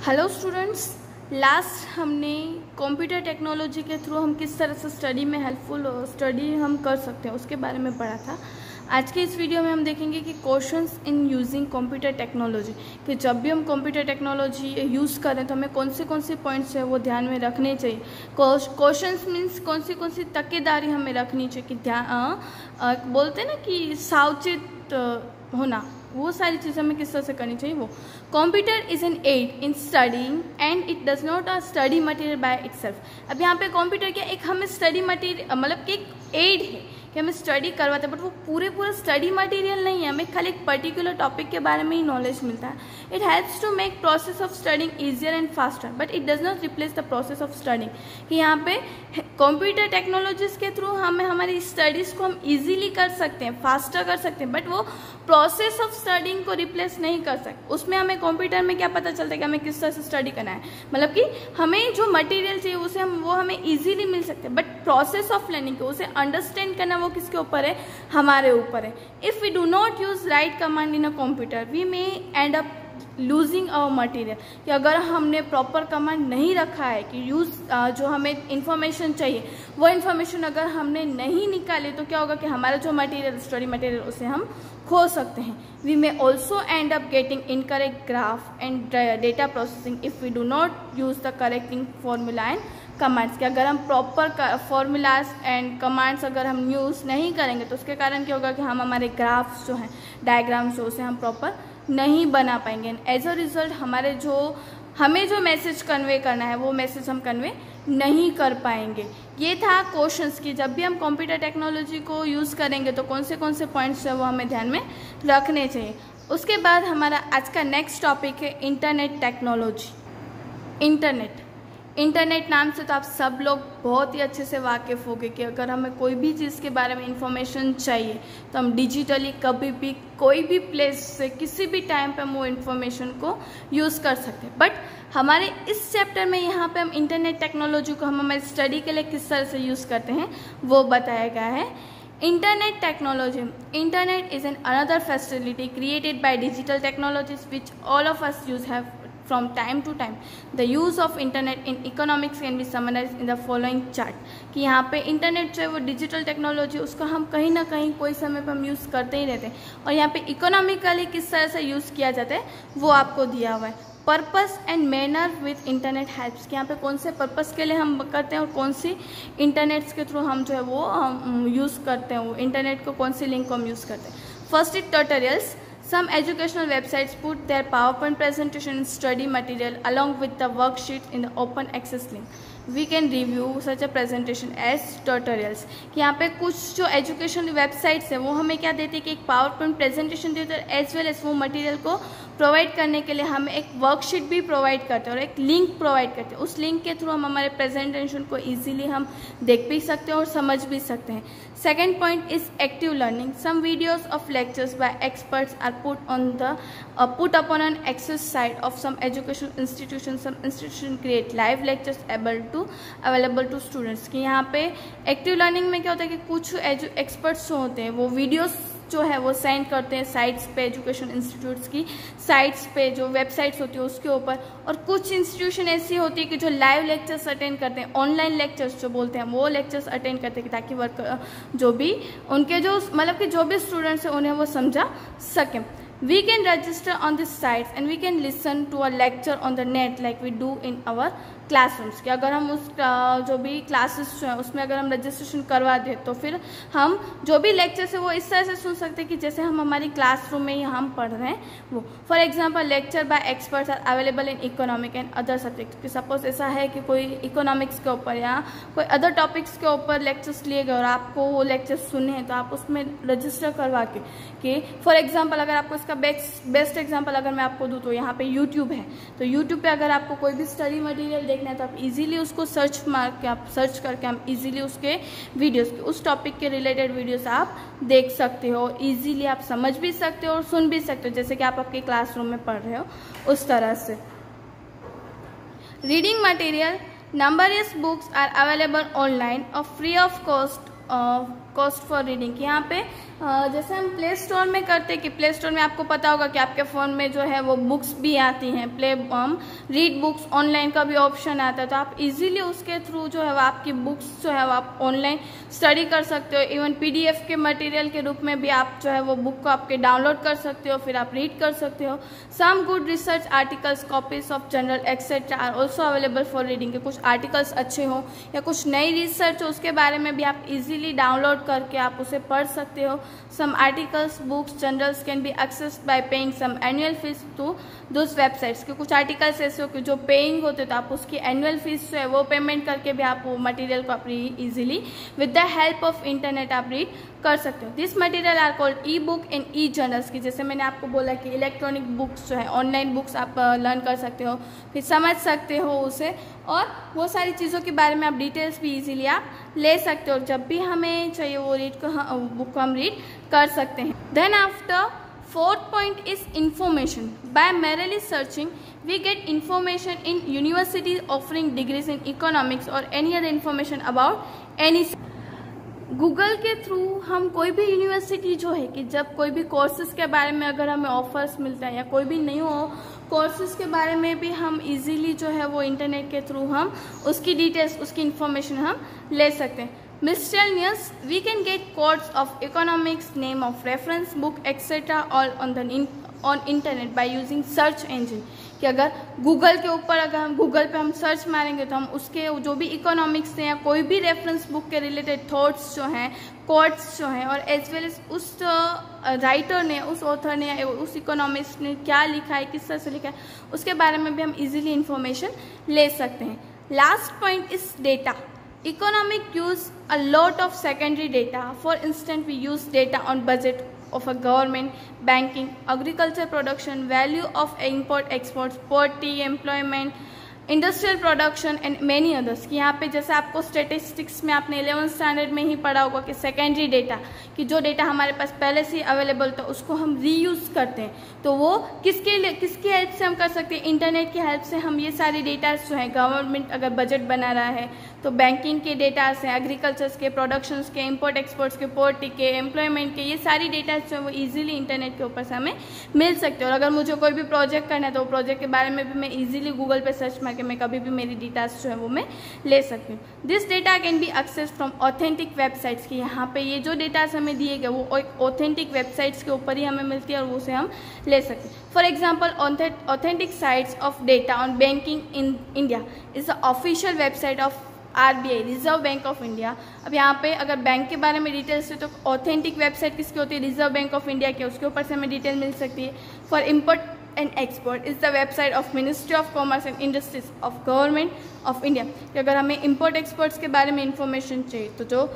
Hello students, last हमने computer technology के through हम किस तरह से स्टडी में हेल्पफुल स्टडी हम कर सकते हैं उसके बारे में पढ़ा था। आज के इस वीडियो में हम देखेंगे कि questions in using computer technology, कि जब भी हम कंप्यूटर टेक्नोलॉजी यूज़ करें तो हमें कौन से पॉइंट्स है वो ध्यान में रखने चाहिए। क्वेश्चंस मीन्स कौन सी तकेदारी हमें रखनी चाहिए कि ध्यान बोलते हैं ना कि सावचेत होना, वो सारी चीज़ें हमें किस तरह से करनी चाहिए। वो computer is an aid in studying and it does not a study material by itself. अब यहाँ पे कंप्यूटर क्या एक हमें स्टडी मटेरियल मतलब कि एक एड है कि हमें स्टडी करवाते हैं, बट वो पूरा स्टडी मटेरियल नहीं है। हमें खाली एक पर्टिकुलर टॉपिक के बारे में ही नॉलेज मिलता है। It helps to make process of studying easier and faster, but it does not replace the process of studying. कि यहाँ पे कंप्यूटर टेक्नोलॉजीज के थ्रू हमें हमारी स्टडीज़ को हम ईजिली कर सकते हैं, फास्टर कर सकते हैं, बट वो प्रोसेस ऑफ स्टडिंग को रिप्लेस नहीं कर सकते। उसमें हमें कंप्यूटर में क्या पता चलता है कि हमें किस तरह से स्टडी करना है, मतलब कि हमें जो मटेरियल चाहिए उसे हमें ईजिली मिल सकते हैं, बट प्रोसेस ऑफ लर्निंग को उसे अंडरस्टैंड करना वो किसके ऊपर है, हमारे ऊपर है। If we do not use right command in a computer we may end up losing our material. कि अगर हमने प्रॉपर कमांड नहीं रखा है कि जो हमें इंफॉर्मेशन चाहिए वो इन्फॉर्मेशन अगर हमने नहीं निकाली तो क्या होगा कि हमारा जो मटेरियल स्टडी मटेरियल उसे हम खो सकते हैं। We may also end up getting incorrect graph and data processing if we do not use the correcting formula and commands. कि अगर हम प्रॉपर फॉर्मूलाज एंड कमांड्स अगर हम यूज़ नहीं करेंगे तो उसके कारण क्या होगा कि हम हमारे ग्राफ्स जो हैं, डायग्राम्स जो उसे हम प्रॉपर नहीं बना पाएंगे। एज अ रिजल्ट हमें जो मैसेज कन्वे करना है वो मैसेज हम कन्वे नहीं कर पाएंगे। ये था क्वेश्चंस की जब भी हम कंप्यूटर टेक्नोलॉजी को यूज़ करेंगे तो कौन से पॉइंट्स है वो हमें ध्यान में रखने चाहिए। उसके बाद हमारा आज का नेक्स्ट टॉपिक है इंटरनेट टेक्नोलॉजी। इंटरनेट नाम से तो आप सब लोग बहुत ही अच्छे से वाकिफ़ होंगे कि अगर हमें कोई भी चीज़ के बारे में इंफॉर्मेशन चाहिए तो हम डिजिटली कभी भी कोई भी प्लेस से किसी भी टाइम पे हम वो इन्फॉर्मेशन को यूज़ कर सकते हैं। बट हमारे इस चैप्टर में यहाँ पे हम इंटरनेट टेक्नोलॉजी को हम हमारी स्टडी के लिए किस तरह से यूज़ करते हैं वो बताया गया है। Internet technology, internet is an another facility created by digital technologies which all of us use have from time to time. The use of internet in economics can be summarized in the following chart. कि यहाँ पे internet जो है वो digital technology उसको हम कहीं ना कहीं कोई समय पर हम यूज़ करते ही रहते हैं, और यहाँ पे इकोनॉमिकली किस तरह से यूज़ किया जाता है वो आपको दिया हुआ है। Purpose and manner with internet helps, कि यहाँ पे कौन से पर्पस के लिए हम करते हैं और कौन सी इंटरनेट्स के थ्रू हम जो है वो यूज़ करते हैं, वो इंटरनेट को कौन सी लिंक को हम यूज़ करते हैं। First is tutorials. Some educational websites put their PowerPoint presentation and study material along with the worksheet in the open access link. We can review such a presentation as tutorials. कि यहाँ पे कुछ जो education websites है वो हमें क्या देती है कि एक पावरपॉइंट प्रेजेंटेशन देते हैं, एज वेल एज वो मटेरियल को प्रोवाइड करने के लिए हमें एक वर्कशीट भी प्रोवाइड करते हैं और एक लिंक प्रोवाइड करते हैं। उस लिंक के थ्रू हम हमारे प्रेजेंटेशन को इजीली हम देख भी सकते हैं और समझ भी सकते हैं। Second point is active learning. Some videos of lectures by experts are put upon an access site of some educational institution. Some institution create live lectures available to students. कि यहाँ पे एक्टिव लर्निंग में क्या होता है कि कुछ experts जो होते हैं वो वीडियोस जो है वो सेंड करते हैं साइट्स पे, एजुकेशन इंस्टीट्यूट्स की साइट्स पे जो वेबसाइट्स होती है उसके ऊपर, और कुछ इंस्टीट्यूशन ऐसी होती है कि जो लाइव लेक्चर्स अटेंड करते हैं, ऑनलाइन लेक्चर्स जो बोलते हैं वो लेक्चर्स अटेंड करते हैं ताकि जो भी उनके जो मतलब कि जो भी स्टूडेंट्स हैं उन्हें वो समझा सकें। We can register on this sites and we can listen to a lecture on the net like we do in our classrooms. कि अगर हम उस जो भी क्लासेस जो है उसमें अगर हम रजिस्ट्रेशन करवा दें तो फिर हम जो भी लेक्चर्स है वो इस तरह से सुन सकते हैं कि जैसे हम हमारी क्लासरूम में ही हम पढ़ रहे हैं वो। For example lecture by experts are available in economic and other subject. कि सपोज ऐसा है कि कोई इकोनॉमिक्स के ऊपर या कोई अदर टॉपिक्स के ऊपर लेक्चर्स लिए गए और आपको वो लेक्चर्स सुने हैं तो आप उसमें रजिस्टर करवा के कि फॉर एग्जाम्पल अगर आपको इसका बेस्ट एग्जाम्पल अगर मैं आपको दूँ तो यहाँ पे यूट्यूब है, तो यूट्यूब पे अगर आपको कोई भी स्टडी मटेरियल देखना है तो आप इजीली उसको सर्च करके हम इजीली उसके वीडियोस उस टॉपिक के रिलेटेड वीडियोस आप देख सकते हो, इजीली आप समझ भी सकते हो और सुन भी सकते हो जैसे कि आप आपके क्लासरूम में पढ़ रहे हो उस तरह से। Reading material, numerous books are available online और free of cost cost for reading. यहाँ पे जैसे हम प्ले स्टोर में करते हैं कि प्ले स्टोर में आपको पता होगा कि आपके फ़ोन में जो है वो बुक्स भी आती हैं, रीड बुक्स ऑनलाइन का भी ऑप्शन आता है, तो आप इजीली उसके थ्रू जो है वो आपकी बुक्स जो है वो आप ऑनलाइन स्टडी कर सकते हो। इवन PDF के मटेरियल के रूप में भी आप जो है वो बुक को आपके डाउनलोड कर सकते हो, फिर आप रीड कर सकते हो। Some good research articles, copies of journal etcetera are also available for reading. के कुछ आर्टिकल्स अच्छे हो या कुछ नई रिसर्च हो उसके बारे में भी आप इजीली डाउनलोड करके आप उसे पढ़ सकते हो। Some articles, books, journals can be accessed by paying some annual fees to those websites. के कुछ आर्टिकल्स ऐसे हो कि जो पेइंग होते तो आप उसकी एनुअल फीस जो है वो पेमेंट करके भी आप वो मटेरियल को आप easily with the help of internet आप रीड कर सकते हो। This material are called e book and e journals की, जैसे मैंने आपको बोला कि इलेक्ट्रॉनिक बुक्स जो है ऑनलाइन बुक्स आप लर्न कर सकते हो, फिर समझ सकते हो उसे, और वो सारी चीज़ों के बारे में आप डिटेल्स भी इजीली आप ले सकते हो। जब भी हमें चाहिए वो बुक को हम रीड कर सकते हैं। Then after fourth point is information. By merely searching, we get information in universities offering degrees in economics or any other information about any. Google के थ्रू हम कोई भी यूनिवर्सिटी जो है कि जब कोई भी कोर्सेज के बारे में अगर हमें ऑफर्स मिलता है या कोई भी न्यू कोर्सेज के बारे में भी हम इजीली जो है वो इंटरनेट के थ्रू हम उसकी डिटेल्स, उसकी इंफॉर्मेशन हम ले सकते हैं। Miscellaneous, we can get codes of economics, name of reference book, etc. all on internet by using search engine. कि अगर गूगल के ऊपर अगर हम गूगल पे हम सर्च मारेंगे तो हम उसके जो भी इकोनॉमिक्स हैं या कोई भी रेफरेंस बुक के रिलेटेड थॉट्स जो हैं, कोट्स जो हैं, और एज वेल एज उस राइटर ने, उस ऑथर ने या उस इकोनॉमिस्ट ने क्या लिखा है, किस तरह से लिखा है, उसके बारे में भी हम इजीली इंफॉर्मेशन ले सकते हैं। Last point is data. Economic use a lot of secondary data. For instance, we use data on budget of a government, banking, agriculture production, value of import exports, poverty, employment, industrial production and many others. कि यहाँ पे जैसे आपको statistics में आपने 11th standard में ही पढ़ा होगा कि सेकेंडरी डेटा, कि जो डेटा हमारे पास पहले से अवेलेबल था उसको हम रीयूज करते हैं, तो वो किसकी हेल्प से हम कर सकते हैं? इंटरनेट की हेल्प से हम ये सारे डेटा जो है, गवर्नमेंट अगर बजट बना रहा है तो बैंकिंग के डेटास हैं, एग्रीकल्चर्स के, प्रोडक्शंस के, इम्पोर्ट एक्सपोर्ट्स के, पोवर्टी के, एम्प्लॉयमेंट के, ये सारी डेटा जो है वो ईजिली इंटरनेट के ऊपर से हमें मिल सकते हैं। और अगर मुझे कोई भी प्रोजेक्ट करना है तो प्रोजेक्ट के बारे में भी मैं ईजिली गूगल पे सर्च मार के मैं कभी भी मेरी डेटास जो है वो मैं ले सकती हूँ। This data can be access from authentic websites की, यहाँ पे ये जो डेटास हमें दिए गए वो एक ऑथेंटिक वेबसाइट्स के ऊपर ही हमें मिलती है और उसे हम ले सकते हैं। For example, authentic sites of data on banking in India is the official website of RBI, reserve bank of India. अब यहाँ पे अगर बैंक के बारे में डिटेल्स है तो ऑथेंटिक वेबसाइट किसकी होती है? रिजर्व बैंक ऑफ इंडिया की, उसके ऊपर से हमें डिटेल मिल सकती है। For import and export is the website of ministry of commerce and industries of government of India. कि अगर हमें इम्पोर्ट एक्सपोर्ट्स के बारे में इंफॉर्मेशन चाहिए तो जो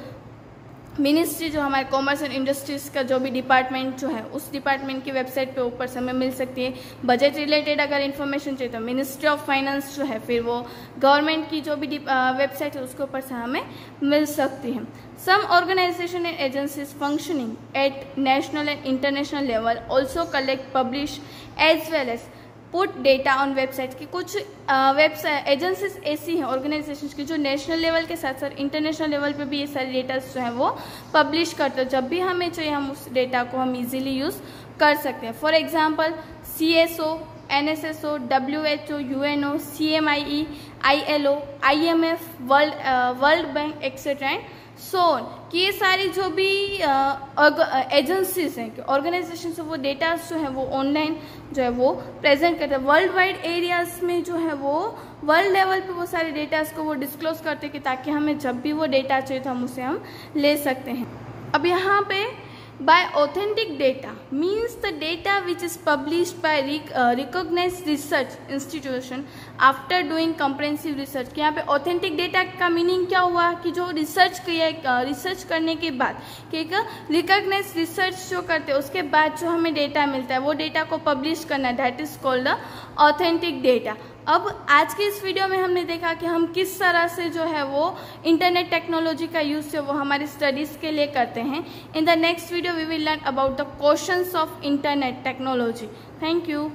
मिनिस्ट्री, जो हमारे कॉमर्स एंड इंडस्ट्रीज़ का जो भी डिपार्टमेंट जो है उस डिपार्टमेंट की वेबसाइट पे ऊपर से हमें मिल सकती है। बजट रिलेटेड अगर इन्फॉर्मेशन चाहिए तो मिनिस्ट्री ऑफ फाइनेंस जो है फिर वो गवर्नमेंट की जो भी वेबसाइट है उसके ऊपर से हमें मिल सकती है। Some organisations and agencies functioning at national and international level also collect, publish as well as put data on website. की कुछ वेबसाइट एजेंसीज ऐसी हैं, ऑर्गेनाइजेशंस की, जो नेशनल लेवल के साथ साथ इंटरनेशनल लेवल पे भी ये सारे डेटा जो हैं वो पब्लिश करते हैं। जब भी हमें चाहिए हम उस डेटा को हम इजीली यूज़ कर सकते हैं। For example CSO, NSSO, WHO, UNO, CMIE, ILO, IMF, world bank etcetera and so on. कि ये सारी जो भी एजेंसीज हैं, ऑर्गेनाइजेशन से वो डेटा जो है वो ऑनलाइन जो है वो प्रेजेंट करते हैं। वर्ल्ड वाइड एरियाज में जो है वो वर्ल्ड लेवल पे वो सारे डेटाज को वो डिस्क्लोज करते हैं कि ताकि हमें जब भी वो डेटा चाहिए तो हम उसे हम ले सकते हैं। अब यहाँ पे by authentic data means the data which is published by recognized research institution after doing comprehensive research। कि यहाँ पे authentic data का मीनिंग क्या हुआ कि जो रिसर्च किया, रिसर्च करने के बाद कि एक रिकॉग्नाइज्ड रिसर्च जो करते हैं उसके बाद जो हमें डेटा मिलता है वो डेटा को पब्लिश करना है, that is called the authentic data. अब आज के इस वीडियो में हमने देखा कि हम किस तरह से जो है वो इंटरनेट टेक्नोलॉजी का यूज़ जो वो हमारी स्टडीज़ के लिए करते हैं। In the next video we will learn about the questions of internet technology. Thank you.